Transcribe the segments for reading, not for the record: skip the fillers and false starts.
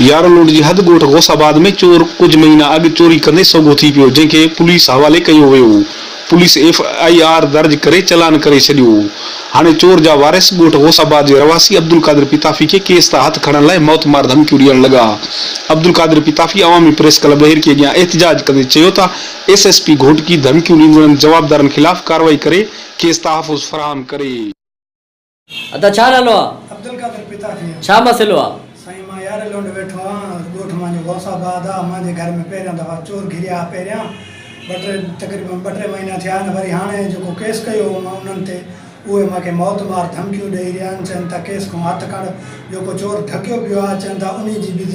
यार लूट जी हद गोठ गौसाबाद में चोर कुछ महीना अॻु चोरी कंदे सोगो थी पियो, जंहिंखे पुलिस हवाले कयो वियो। पुलिस FIR दर्ज करे चलान करे छॾियो। हाणे चोर जा वारिस ॻोठ गौसाबाद जे रवासी अब्दुल कादिर पिताफ़ी खे केस तां हथ खणण लाइ मौतमार धमकियूं ॾियण लॻा। अब्दुल कादिर पिताफ़ी अवामी प्रेस क्लब बहिर के अॻियां एहतजाज कंदे चयो त SSP घोटकी धमकियूं ॾींदड़नि जवाबदारनि ख़िलाफ़ कार्रवाई करे केस तहफ़ुज़ फराहम करे। अदा छा नालो आहे? अब्दुल कादिर पिताफ़ी। छा मसइलो आहे? साईं मां यार लोंड वेठो आहियां, ॻोठ मुंहिंजो गौसाबाद आहे। मुंहिंजे घर में पहिरियां दफ़ा चोर घिरिया पहिरियां तक़रीबन 2-3 महीना थिया आहिनि। वरी हाणे जेको केस कयो मां उन्हनि ते, उहे मूंखे मौतमार धमकियूं ॾेई रहिया आहिनि। चवनि था केस खां हथु खण, जेको चोर ढकियो पियो आहे चवनि था उन जी बि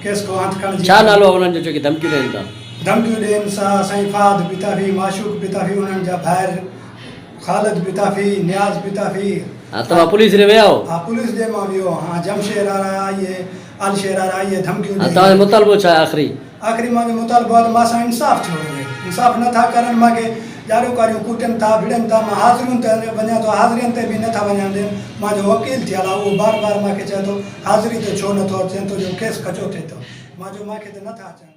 केस खां हथु खण। छा नालो आहे उन्हनि जो जेके धमकियूं ॾियनि था? धमकियूं ॾियनि साईं फ़ाद पिताफ़ी, माशूक पिताफ़ी, उन्हनि जा ॿाहिरि ख़ालिद पिताफ़ी, नियाज़ पिताफ़ी। हा, तव्हां पुलिस ॾे विया हो? हाँ, पुलिस ॾे मां वियो। हाँ, जमशेर वारा आइए, अलशेर वारा आइए, धमकियूं हा, तव्हांजो मुतालबो छा आहे आख़िरी? आख़िरी मुंहिंजो मुतालबो आहे त मां सां इंसाफ़ थियो वञे। इंसाफ़ नथा करनि, मूंखे ॼारियूं कारियूं कुटनि था, भिड़नि था। मां हाज़िरियुनि ते वञा थो, हाज़िरियुनि ते बि नथा वञणु ॾियनि। मुंहिंजो वकील थियल आहे, उहो बार बार मूंखे चए थो हाज़िरी ते छो नथो अचे, तुंहिंजो केस कचो थिए थो। मूंखे त नथा अचनि।